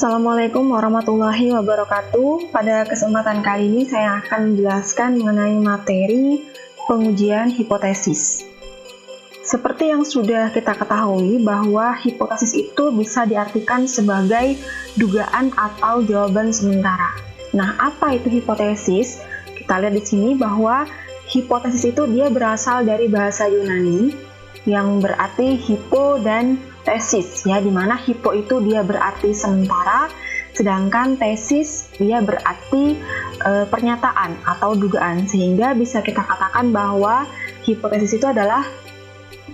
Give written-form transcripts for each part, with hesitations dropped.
Assalamualaikum warahmatullahi wabarakatuh. Pada kesempatan kali ini saya akan menjelaskan mengenai materi pengujian hipotesis. Seperti yang sudah kita ketahui bahwa hipotesis itu bisa diartikan sebagai dugaan atau jawaban sementara. Nah, apa itu hipotesis? Kita lihat di sini bahwa hipotesis itu dia berasal dari bahasa Yunani yang berarti hipo dan tesis, ya, dimana hipo itu dia berarti sementara, sedangkan tesis dia berarti pernyataan atau dugaan, sehingga bisa kita katakan bahwa hipotesis itu adalah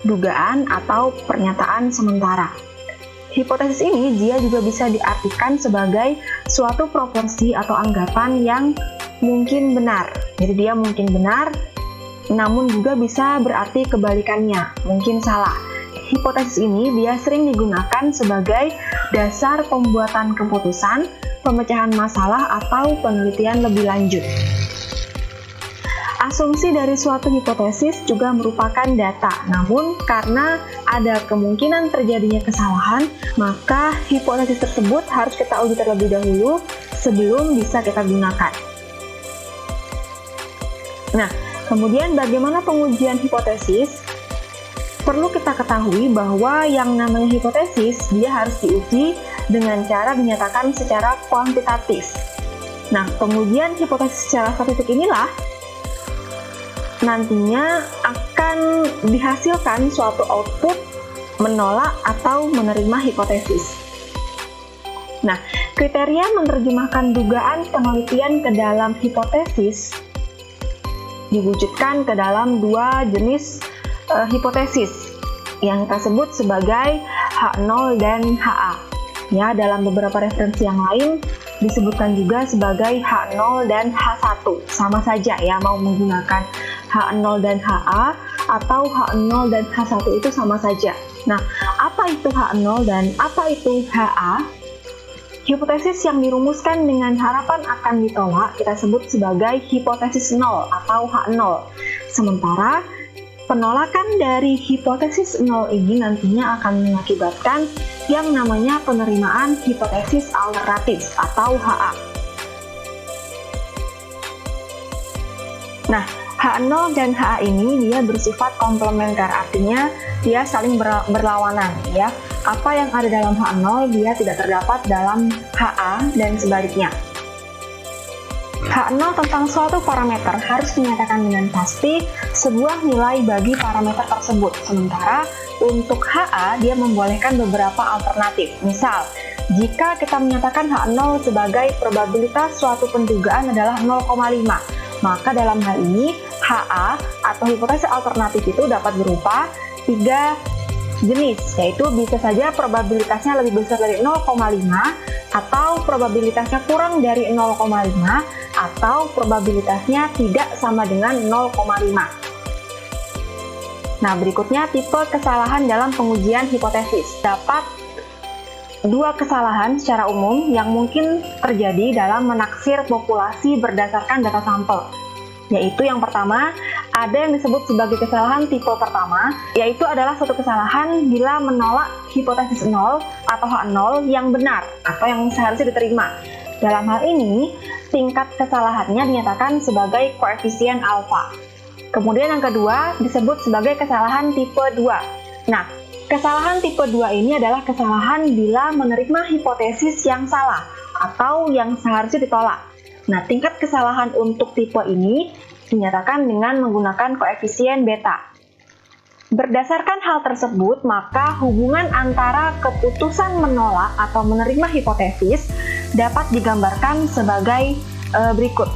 dugaan atau pernyataan sementara. Hipotesis ini dia juga bisa diartikan sebagai suatu proporsi atau anggapan yang mungkin benar. Jadi dia mungkin benar, namun juga bisa berarti kebalikannya, mungkin salah. Hipotesis ini dia sering digunakan sebagai dasar pembuatan keputusan, pemecahan masalah, atau penelitian lebih lanjut. Asumsi dari suatu hipotesis juga merupakan data, namun karena ada kemungkinan terjadinya kesalahan, maka hipotesis tersebut harus kita uji terlebih dahulu sebelum bisa kita gunakan. Nah, kemudian bagaimana pengujian hipotesis? Perlu kita ketahui bahwa yang namanya hipotesis dia harus diuji dengan cara dinyatakan secara kuantitatif. Nah, pengujian hipotesis secara statistik inilah nantinya akan dihasilkan suatu output menolak atau menerima hipotesis. Nah, kriteria menerjemahkan dugaan penelitian ke dalam hipotesis diwujudkan ke dalam dua jenis hipotesis yang kita sebut sebagai H0 dan HA. Ya, dalam beberapa referensi yang lain disebutkan juga sebagai H0 dan H1. Sama saja ya, mau menggunakan H0 dan HA atau H0 dan H1 itu sama saja. Nah, apa itu H0 dan apa itu HA? Hipotesis yang dirumuskan dengan harapan akan ditolak kita sebut sebagai hipotesis 0 atau H0. Sementara penolakan dari hipotesis 0 ini nantinya akan mengakibatkan yang namanya penerimaan hipotesis alternatif atau HA. Nah, H0 dan HA ini dia bersifat komplementer, artinya dia saling berlawanan, ya. Apa yang ada dalam H0 dia tidak terdapat dalam HA dan sebaliknya. H0 tentang suatu parameter harus dinyatakan dengan pasti sebuah nilai bagi parameter tersebut. Sementara untuk HA dia membolehkan beberapa alternatif. Misal, jika kita menyatakan H0 sebagai probabilitas suatu pendugaan adalah 0,5, maka dalam hal ini HA atau hipotesis alternatif itu dapat berupa 3 jenis, yaitu bisa saja probabilitasnya lebih besar dari 0,5, atau probabilitasnya kurang dari 0,5, atau probabilitasnya tidak sama dengan 0,5. Nah, berikutnya tipe kesalahan dalam pengujian hipotesis. Dapat 2 kesalahan secara umum yang mungkin terjadi dalam menaksir populasi berdasarkan data sampel. Yaitu yang pertama, ada yang disebut sebagai kesalahan tipe pertama, yaitu adalah suatu kesalahan bila menolak hipotesis 0 atau H0 yang benar atau yang seharusnya diterima. Dalam hal ini, tingkat kesalahannya dinyatakan sebagai koefisien alfa. Kemudian yang kedua disebut sebagai kesalahan tipe 2. Nah, kesalahan tipe 2 ini adalah kesalahan bila menerima hipotesis yang salah atau yang seharusnya ditolak. Nah, tingkat kesalahan untuk tipe ini dinyatakan dengan menggunakan koefisien beta. Berdasarkan hal tersebut, maka hubungan antara keputusan menolak atau menerima hipotesis dapat digambarkan sebagai berikut.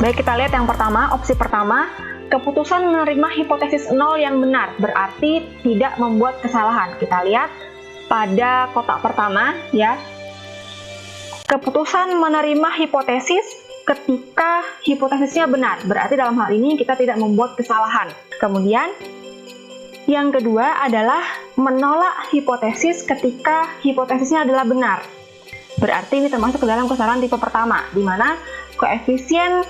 Baik, kita lihat yang pertama, opsi pertama, keputusan menerima hipotesis 0 yang benar, berarti tidak membuat kesalahan. Kita lihat pada kotak pertama, ya. Keputusan menerima hipotesis ketika hipotesisnya benar, berarti dalam hal ini kita tidak membuat kesalahan. Kemudian, yang kedua adalah menolak hipotesis ketika hipotesisnya adalah benar. Berarti ini termasuk ke dalam kesalahan tipe pertama, di mana koefisien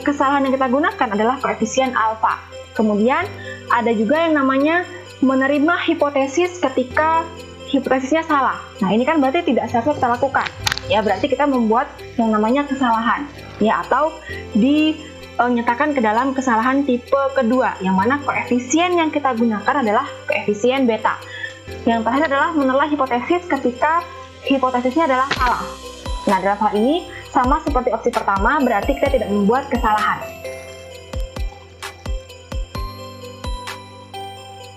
kesalahan yang kita gunakan adalah koefisien alfa. Kemudian, ada juga yang namanya menerima hipotesis ketika hipotesisnya salah. Nah, ini kan berarti tidak seharusnya kita lakukan. Ya, berarti kita membuat yang namanya kesalahan. Ya, atau dinyatakan ke dalam kesalahan tipe kedua, yang mana koefisien yang kita gunakan adalah koefisien beta. Yang terakhir adalah menilai hipotesis ketika hipotesisnya adalah salah. Nah, dalam hal ini sama seperti opsi pertama, berarti kita tidak membuat kesalahan.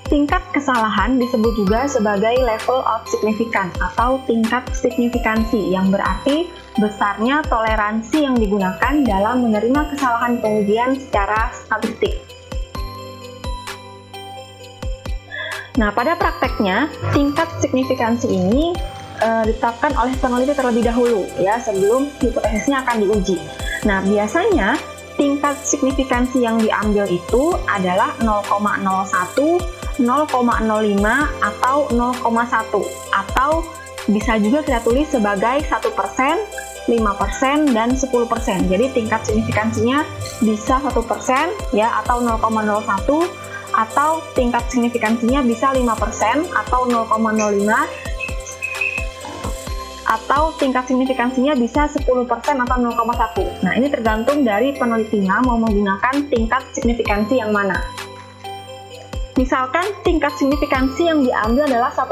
Tingkat kesalahan disebut juga sebagai level of significance atau tingkat signifikansi, yang berarti besarnya toleransi yang digunakan dalam menerima kesalahan pengujian secara statistik. Nah, pada prakteknya, tingkat signifikansi ini ditetapkan oleh peneliti terlebih dahulu, ya, sebelum hipotesisnya akan diuji. Nah, biasanya tingkat signifikansi yang diambil itu adalah 0,01, 0,05 atau 0,1, atau bisa juga kita tulis sebagai 1%, 5%, dan 10%. Jadi tingkat signifikansinya bisa 1%, ya, atau 0,01, atau tingkat signifikansinya bisa 5% atau 0,05, atau tingkat signifikansinya bisa 10% atau 0,1. Nah, ini tergantung dari penelitinya mau menggunakan tingkat signifikansi yang mana. Misalkan tingkat signifikansi yang diambil adalah 1%,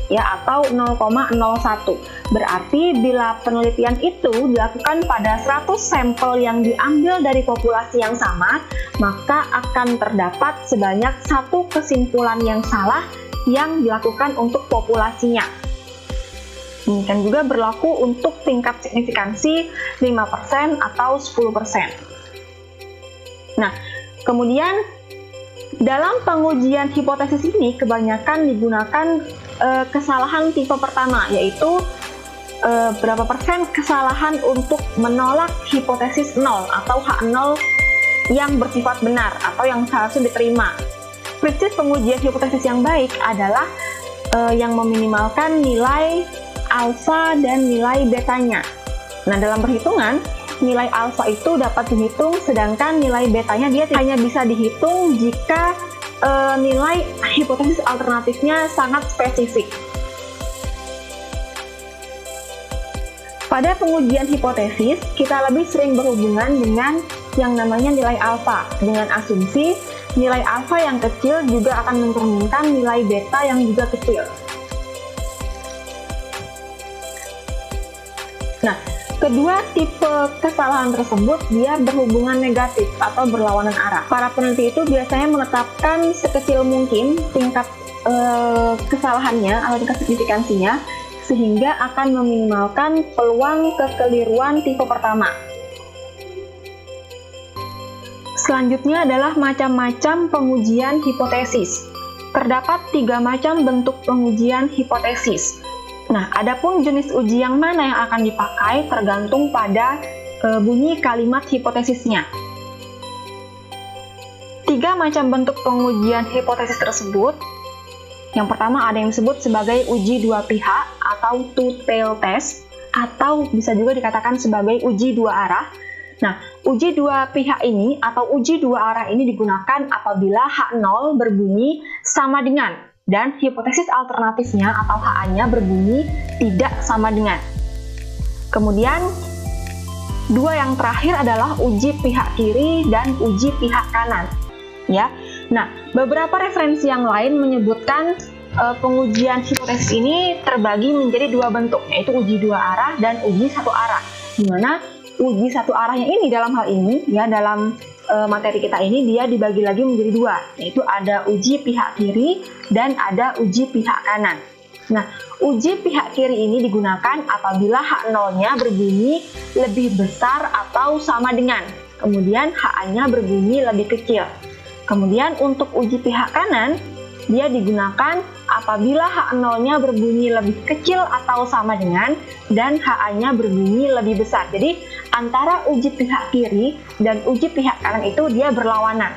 ya, atau 0,01. Berarti bila penelitian itu dilakukan pada 100 sampel yang diambil dari populasi yang sama, maka akan terdapat sebanyak satu kesimpulan yang salah yang dilakukan untuk populasinya. Demikian juga berlaku untuk tingkat signifikansi 5% atau 10%. Nah, kemudian dalam pengujian hipotesis ini kebanyakan digunakan kesalahan tipe pertama, yaitu berapa persen kesalahan untuk menolak hipotesis 0 atau H0 yang bersifat benar atau yang seharusnya diterima. Prinsip pengujian hipotesis yang baik adalah yang meminimalkan nilai alfa dan nilai betanya. Nah, dalam perhitungan, nilai alfa itu dapat dihitung, sedangkan nilai betanya dia hanya bisa dihitung jika nilai hipotesis alternatifnya sangat spesifik. Pada pengujian hipotesis, kita lebih sering berhubungan dengan yang namanya nilai alfa, dengan asumsi nilai alfa yang kecil juga akan mencerminkan nilai beta yang juga kecil. Nah, kedua tipe kesalahan tersebut dia berhubungan negatif atau berlawanan arah. Para peneliti itu biasanya menetapkan sekecil mungkin tingkat kesalahannya atau tingkat signifikansinya, sehingga akan meminimalkan peluang kekeliruan tipe pertama. Selanjutnya adalah macam-macam pengujian hipotesis. Terdapat 3 macam bentuk pengujian hipotesis. Nah, adapun jenis uji yang mana yang akan dipakai tergantung pada bunyi kalimat hipotesisnya. 3 macam bentuk pengujian hipotesis tersebut. Yang pertama ada yang disebut sebagai uji dua pihak atau two-tailed test, atau bisa juga dikatakan sebagai uji dua arah. Nah, uji dua pihak ini atau uji dua arah ini digunakan apabila H0 berbunyi sama dengan dan hipotesis alternatifnya atau HA-nya berbunyi tidak sama dengan. Kemudian, 2 yang terakhir adalah uji pihak kiri dan uji pihak kanan. Ya, nah beberapa referensi yang lain menyebutkan pengujian hipotesis ini terbagi menjadi 2 bentuk, yaitu uji 2 arah dan uji 1 arah. Di mana uji 1 arahnya ini dalam hal ini, ya dalam materi kita ini dia dibagi lagi menjadi 2, yaitu ada uji pihak kiri dan ada uji pihak kanan. Nah, uji pihak kiri ini digunakan apabila H0-nya berbunyi lebih besar atau sama dengan, kemudian HA-nya berbunyi lebih kecil. Kemudian untuk uji pihak kanan, dia digunakan apabila H0-nya berbunyi lebih kecil atau sama dengan dan HA-nya berbunyi lebih besar. Jadi antara uji pihak kiri dan uji pihak kanan itu dia berlawanan.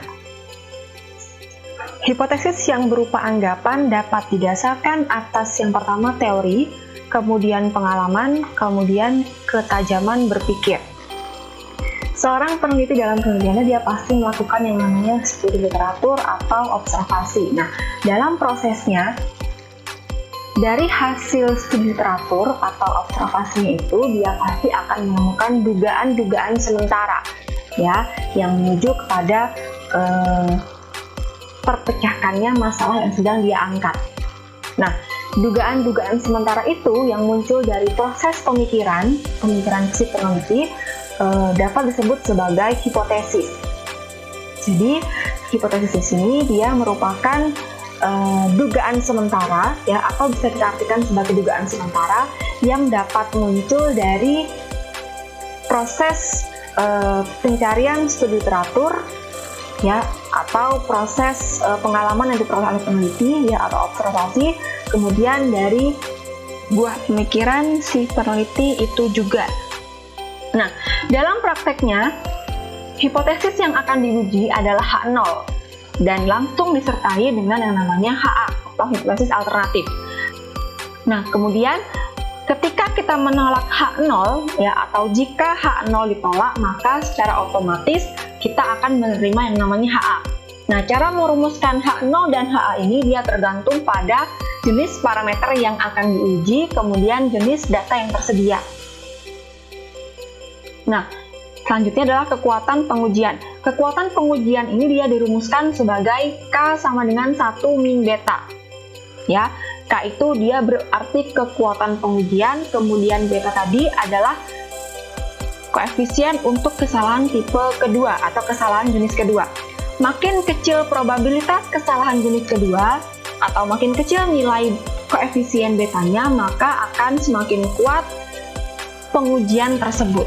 Hipotesis yang berupa anggapan dapat didasarkan atas yang pertama teori, kemudian pengalaman, kemudian ketajaman berpikir. Seorang peneliti dalam penelitiannya dia pasti melakukan yang namanya studi literatur atau observasi. Nah, dalam prosesnya dari hasil studi teratur atau observasinya itu dia pasti akan menemukan dugaan-dugaan sementara ya yang menuju kepada terpecahkannya masalah yang sedang dia angkat. Nah, dugaan-dugaan sementara itu yang muncul dari proses pemikiran si peneliti dapat disebut sebagai hipotesis. Jadi, hipotesis di sini dia merupakan dugaan sementara ya, atau bisa kita artikan sebagai dugaan sementara yang dapat muncul dari proses pencarian studi teratur ya, atau proses pengalaman yang diperoleh oleh peneliti ya, atau observasi, kemudian dari buah pemikiran si peneliti itu juga. Nah, dalam prakteknya hipotesis yang akan diuji adalah H0 dan langsung disertai dengan yang namanya HA atau hipotesis alternatif. Nah, kemudian ketika kita menolak H0 ya, atau jika H0 ditolak, maka secara otomatis kita akan menerima yang namanya HA. Nah, cara merumuskan H0 dan HA ini dia tergantung pada jenis parameter yang akan diuji, kemudian jenis data yang tersedia. Nah, selanjutnya adalah kekuatan pengujian. Kekuatan pengujian ini dia dirumuskan sebagai K sama dengan 1 min beta. Ya, K itu dia berarti kekuatan pengujian, kemudian beta tadi adalah koefisien untuk kesalahan tipe kedua atau kesalahan jenis kedua. Makin kecil probabilitas kesalahan jenis kedua atau makin kecil nilai koefisien betanya, maka akan semakin kuat pengujian tersebut.